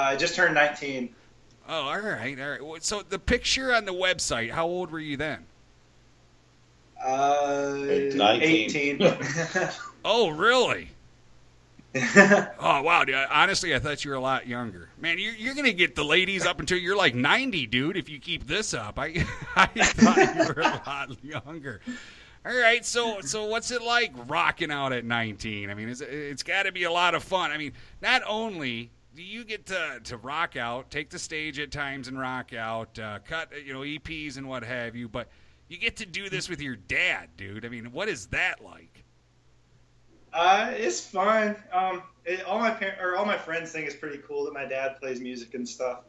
I just turned 19. Oh, all right, all right. So the picture on the website, how old were you then? 19. 18. Oh, really? Oh, wow. Dude. Honestly, I thought you were a lot younger. Man, you're going to get the ladies up until you're like 90, dude, if you keep this up. I thought you were a lot younger. All right, so what's it like rocking out at 19? I mean, it's got to be a lot of fun. I mean, not only do you get to rock out, take the stage at times and rock out, cut EPs and what have you, but you get to do this with your dad, dude. I mean, what is that like? It's fun. All my friends think it's pretty cool that my dad plays music and stuff.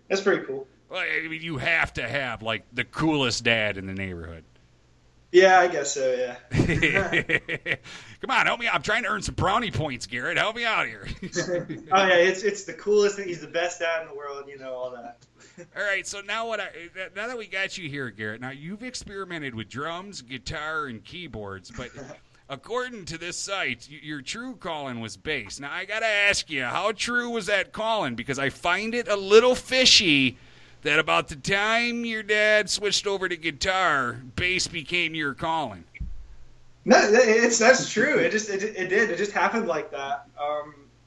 That's pretty cool. Well, I mean, you have to have like the coolest dad in the neighborhood. Yeah, I guess so. Yeah. Come on, help me out. I'm trying to earn some brownie points, Garrett. Help me out here. Oh yeah, it's the coolest thing. He's the best dad in the world. All that. All right, so now now that we got you here, Garrett, now you've experimented with drums, guitar, and keyboards, but according to this site, your true calling was bass. Now I gotta ask you, how true was that calling? Because I find it a little fishy that about the time your dad switched over to guitar, bass became your calling. No, that's true. It did. It just happened like that.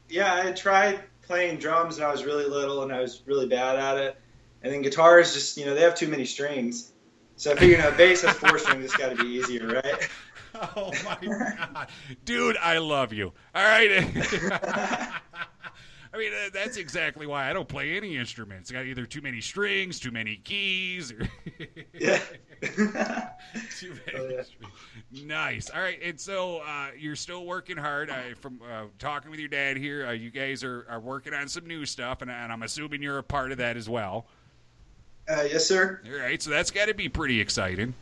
Yeah, I had tried playing drums when I was really little, and I was really bad at it. And then guitars just, they have too many strings. So I figured, bass has 4 strings. It's got to be easier, right? Oh my God, dude, I love you. All right. I mean, that's exactly why I don't play any instruments. I got either too many strings, too many keys, or yeah. Too many strings. Nice. All right, and so you're still working hard. From talking with your dad here, you guys are working on some new stuff, and I'm assuming you're a part of that as well. Yes, sir. All right, so that's got to be pretty exciting.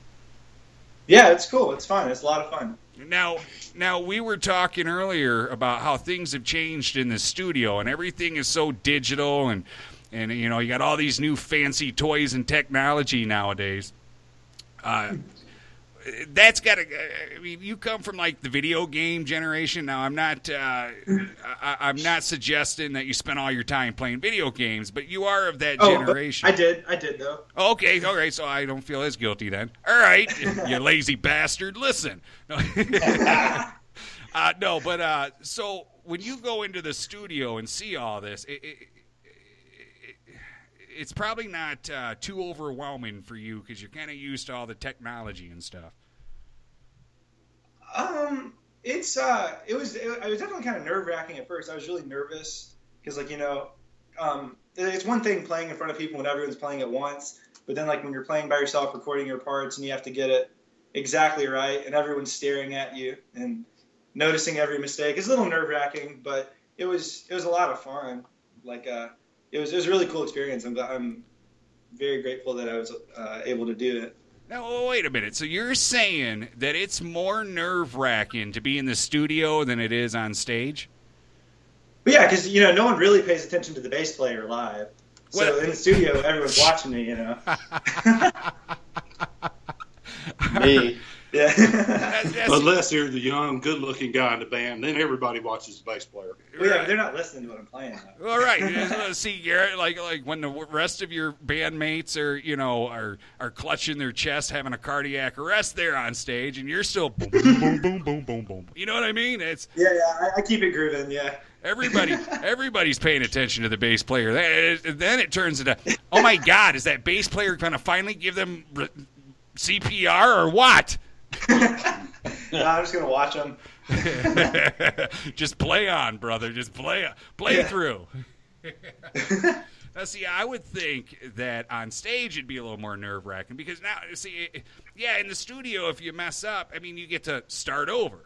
Yeah, it's cool. It's fun. It's a lot of fun. Now we were talking earlier about how things have changed in the studio, and everything is so digital, and you got all these new fancy toys and technology nowadays. That's got to. I mean, you come from like the video game generation. Now, I'm not suggesting that you spend all your time playing video games, but you are of that generation. I did though. Okay, all right. So I don't feel as guilty then. All right, you lazy bastard. Listen. No, but so when you go into the studio and see all this, it's probably not too overwhelming for you because you're kind of used to all the technology and stuff. It was definitely kind of nerve-wracking at first. I was really nervous because it's one thing playing in front of people when everyone's playing at once, but then like when you're playing by yourself, recording your parts, and you have to get it exactly right, and everyone's staring at you and noticing every mistake. It's a little nerve-wracking, but it was a lot of fun. It was a really cool experience. I'm very grateful that I was able to do it. Now, wait a minute. So you're saying that it's more nerve-wracking to be in the studio than it is on stage? But yeah, because, no one really pays attention to the bass player live. So in the studio, everyone's watching me, Me. Yeah. Unless you're the young, good-looking guy in the band, then everybody watches the bass player. Well, yeah, they're not listening to what I'm playing. All right. See, Garrett, like when the rest of your bandmates are clutching their chest, having a cardiac arrest there on stage, and you're still boom, boom, boom, boom, boom, boom, boom. You know what I mean? It's I keep it grooving. Yeah. Everybody's paying attention to the bass player. Then it turns into, oh my God, is that bass player going to finally give them CPR or what? No, I'm just gonna watch them. Just play on, brother. Just play through. Now, see, I would think that on stage it'd be a little more nerve-wracking because now, see, in the studio, if you mess up, I mean, you get to start over.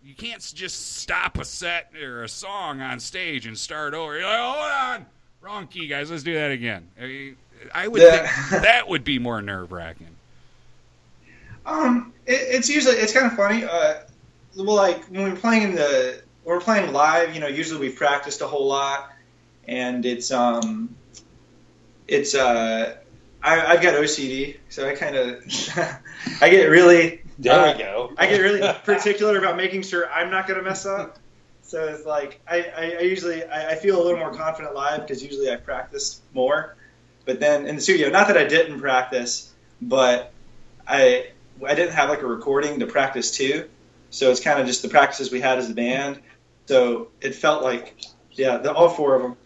You can't just stop a set or a song on stage and start over. You're like, hold on, wrong key, guys. Let's do that again. I would think that would be more nerve-wracking. It's kind of funny. Like when we're playing live, usually we've practiced a whole lot, and I've got OCD, so I kind of I get really there we go. I get really particular about making sure I'm not going to mess up. So it's like I usually I feel a little more confident live because usually I practice more. But then in the studio, not that I didn't practice, but I didn't have like a recording to practice to. So it's kind of just the practices we had as a band. So it felt like, all four of them.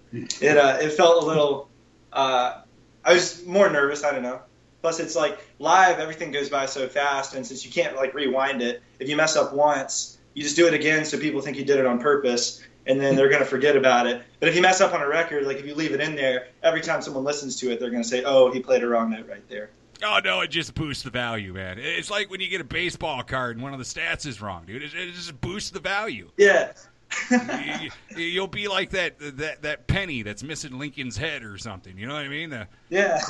It felt a little. I was more nervous. I don't know. Plus, it's like live, everything goes by so fast, and since you can't like rewind it, if you mess up once, you just do it again, so people think you did it on purpose, and then they're gonna forget about it. But if you mess up on a record, like if you leave it in there, every time someone listens to it, they're gonna say, "Oh, he played a wrong note right there." Oh, no, it just boosts the value, man. It's like when you get a baseball card and one of the stats is wrong, dude. It just boosts the value. Yeah. You'll be like that penny that's missing Lincoln's head or something. You know what I mean? Yeah.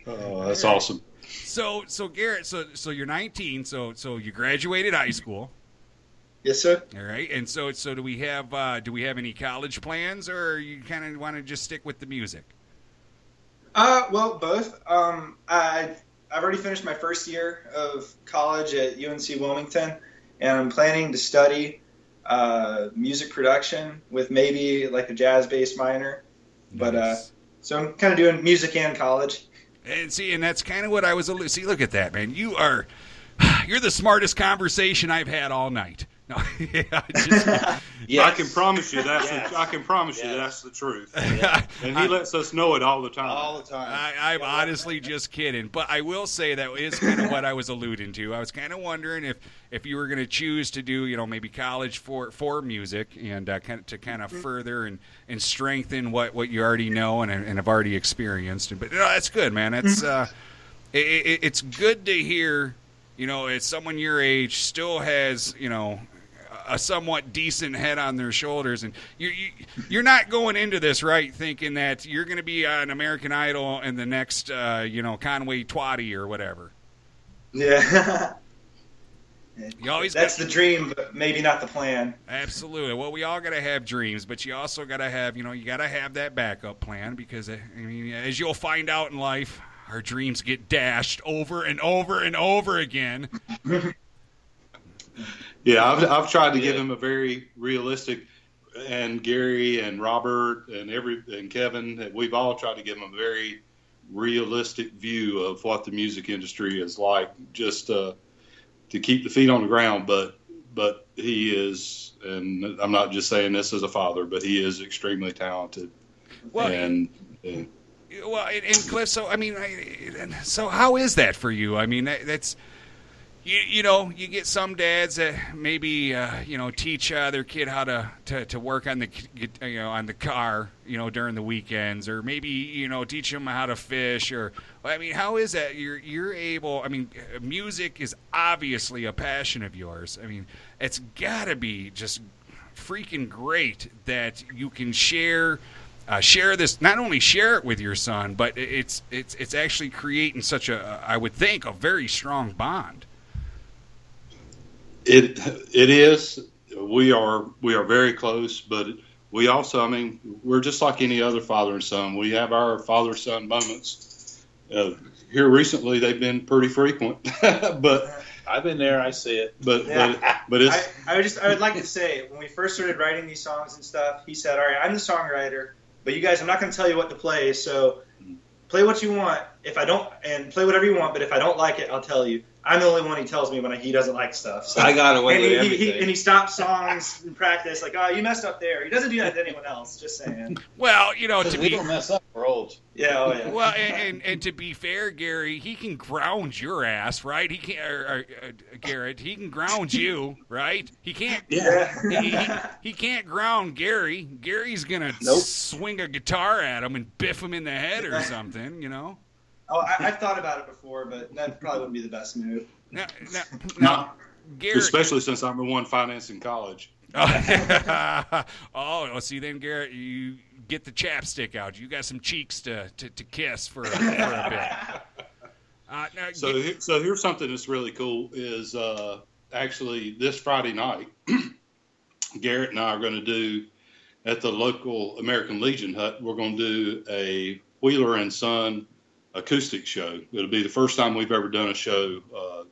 Oh, that's awesome. So Garrett, so you're 19. So you graduated high school. Yes, sir. All right. And so do we have any college plans, or you kind of want to just stick with the music? Well, both. I've already finished my first year of college at UNC Wilmington, and I'm planning to study music production with maybe like a jazz-based minor. But Nice. so I'm kind of doing music and college. And that's kind of what I was. See, look at that, man. You're the smartest conversation I've had all night. No, Yes. I can promise you that's Yes. that's the truth. Yeah. And he lets us know it all the time. All the time. I'm honestly just kidding, but I will say that is kind of what I was alluding to. I was kind of wondering if you were going to choose to do, maybe college for music and kind of further and strengthen what you already know and have already experienced. But that's good, man. That's it's good to hear. As someone your age still has, a somewhat decent head on their shoulders, and you're not going into this right thinking that you're going to be on American Idol and the next Conway Twatty or whatever. Yeah. You always That's the dream, but maybe not the plan. Absolutely. Well, we all got to have dreams, but you also got to have you got to have that backup plan because as you'll find out in life, our dreams get dashed over and over and over again. Yeah, I've tried to give him a very realistic, and Gary and Robert and Kevin, we've all tried to give him a very realistic view of what the music industry is like, just to keep the feet on the ground. But he is, and I'm not just saying this as a father, but he is extremely talented. Well, Well, and Cliff, so so how is that for you? I mean, that's you get some dads that maybe teach their kid how to work on the car during the weekends, or maybe teach them how to fish, or how is that you're able? Music is obviously a passion of yours. It's got to be just freaking great that you can share this, not only share it with your son, but it's actually creating such I would think, a very strong bond. It is. We are very close, but we also, we're just like any other father and son. We have our father-son moments. Here recently, they've been pretty frequent, but I've been there. I see it. But it's. I would like to say, when we first started writing these songs and stuff, he said, "All right, I'm the songwriter, but you guys, I'm not going to tell you what to play. So play what you want. And play whatever you want. But if I don't like it, I'll tell you." I'm the only one he tells me when he doesn't like stuff. So. I got away with everything. And he stops songs in practice, like, "Oh, you messed up there." He doesn't do that to anyone else. Just saying. Well, to we be don't mess up. We're old. Yeah. Oh yeah. Well, and to be fair, Gary, he can ground your ass, right? He can't, Garrett. He can ground you, right? He can't. Yeah. He can't ground Gary. Gary's gonna swing a guitar at him and biff him in the head or something, Oh, I've thought about it before, but that probably wouldn't be the best move. Now, Garrett, especially since I'm the one financing college. Oh, see, then Garrett, you get the chapstick out. You got some cheeks to kiss for a bit. So here's something that's really cool is actually this Friday night, Garrett and I are going to do at the local American Legion hut. We're going to do a Wheeler and Son acoustic show. It'll be the first time we've ever done a show,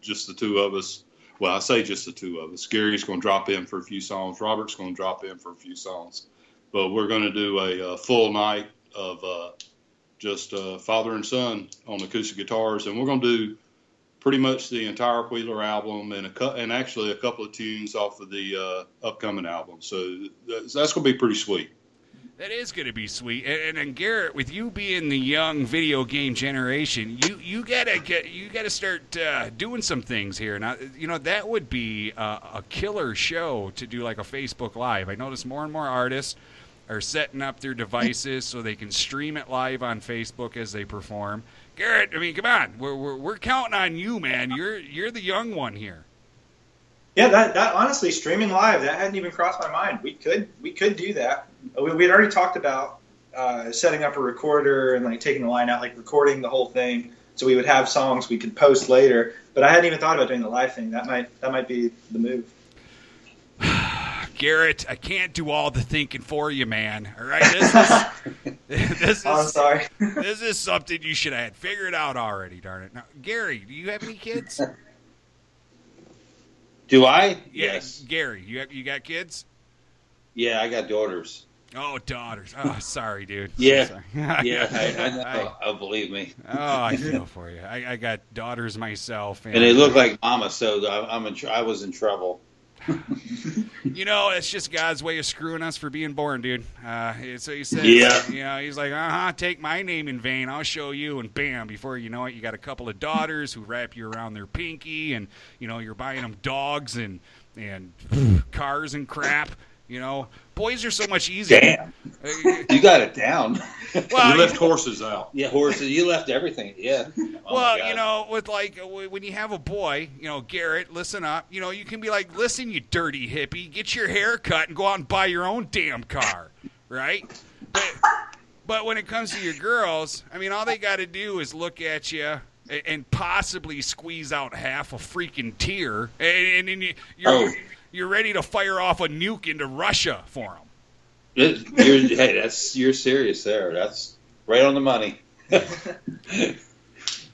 just the two of us, Well, I say just the two of us. Gary's going to drop in for a few songs. Robert's going to drop in for a few songs. But we're going to do a full night of just father and son on acoustic guitars, and we're going to do pretty much the entire Wheeler album and actually a couple of tunes off of the upcoming album. So that's going to be pretty sweet. That is going to be sweet. And Garrett, with you being the young video game generation, you gotta start doing some things here. Now, that would be a killer show to do like a Facebook Live. I notice more and more artists are setting up their devices so they can stream it live on Facebook as they perform. Garrett, I mean, come on, we're counting on you, man. You're the young one here. Yeah, that honestly, streaming live, that hadn't even crossed my mind. We could do that. We had already talked about setting up a recorder and like taking the line out, like recording the whole thing, so we would have songs we could post later. But I hadn't even thought about doing the live thing. That might be the move. Garrett, I can't do all the thinking for you, man. All right, I'm sorry. This is something you should have figured out already. Darn it! Now, Gary, do you have any kids? Do I? Yeah, Yes. Gary, you got kids? Yeah, I got daughters. Oh, daughters. Oh, sorry, dude. Yeah. So sorry. Yeah, I know. Oh, believe me. Oh, I feel for you. I got daughters myself, And they look like mama, so I was in trouble. It's just God's way of screwing us for being born, dude. So he says, Yeah. He's like, take my name in vain. I'll show you. And bam, before you know it, you got a couple of daughters who wrap you around their pinky, and you're buying them dogs and cars and crap. Boys are so much easier. Damn. You got it down. Well, You left horses out. Yeah, horses. You left everything. Yeah. Oh, well, with when you have a boy, Garrett, listen up. You can be like, listen, you dirty hippie, get your hair cut and go out and buy your own damn car, right? But when it comes to your girls, I mean, all they got to do is look at you and possibly squeeze out half a freaking tear, and then you're ready to fire off a nuke into Russia for them. You're serious there. That's right on the money.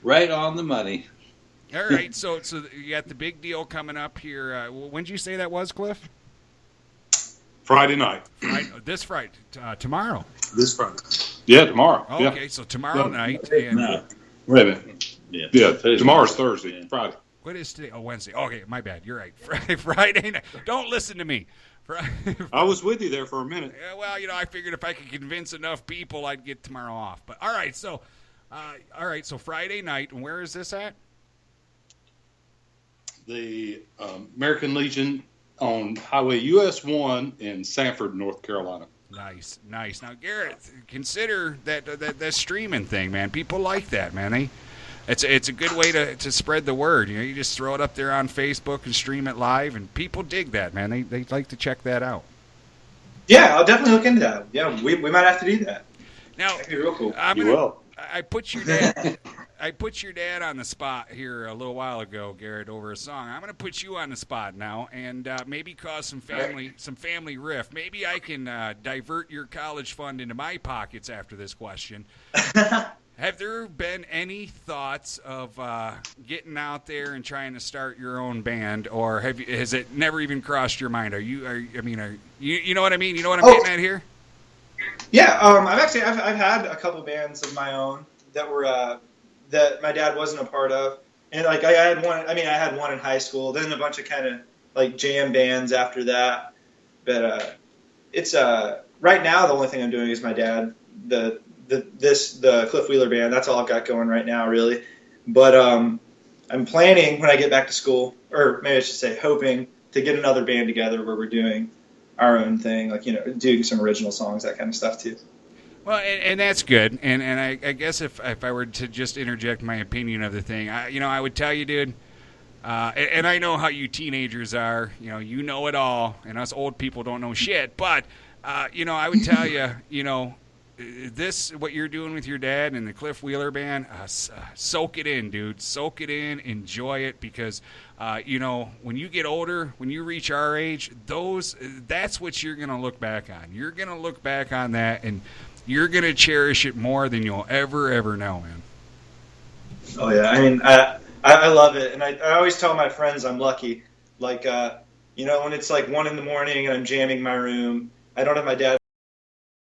Right on the money. All right, so you got the big deal coming up here. When did you say that was, Cliff? Friday night. This Friday, tomorrow. This Friday. Yeah, tomorrow. Oh, okay, so tomorrow night. And No. Wait a minute. Yeah. Tomorrow's Thursday. Yeah. Friday. what is today? Oh, Wednesday. Okay, my bad. You're right. Friday night. Don't listen to me. I was with you there for a minute. Yeah, well, I figured if I could convince enough people, I'd get tomorrow off. But all right, so Friday night, and where is this at? The American Legion on Highway US 1 in Sanford, North Carolina. Nice. Now, Garrett, consider that streaming thing, man. People like that, man. It's a good way to spread the word. You just throw it up there on Facebook and stream it live, and people dig that, man. They like to check that out. Yeah, I'll definitely look into that. Yeah, we might have to do that. Now, That'd be real cool. You will. I put your dad. I put your dad on the spot here a little while ago, Garrett, over a song. I'm going to put you on the spot now, and maybe cause some family rift. Maybe I can divert your college fund into my pockets after this question. Have there been any thoughts of getting out there and trying to start your own band, or has it never even crossed your mind? You know what I mean? You know what I'm getting at here? Yeah, I've had a couple bands of my own that were that my dad wasn't a part of, and like I had one in high school, then a bunch of kind of like jam bands after that. But it's right now the only thing I'm doing is my dad, the Cliff Wheeler band. That's all I've got going right now, really. But I'm planning when I get back to school, or maybe I should say hoping to get another band together where we're doing our own thing, like doing some original songs, that kind of stuff too. Well, and that's good. And I guess if I were to just interject my opinion of the thing, I would tell you, dude. And I know how you teenagers are. You know it all, and us old people don't know shit. But I would tell you, this what you're doing with your dad and the Cliff Wheeler band. Soak it in, dude. Soak it in. Enjoy it, because when you get older, when you reach our age, that's what you're gonna look back on. You're gonna look back on that, and you're going to cherish it more than you'll ever know, man. Oh, yeah. I mean, I love it. And I always tell my friends I'm lucky Like, when it's like 1 a.m. and I'm jamming my room, I don't have my dad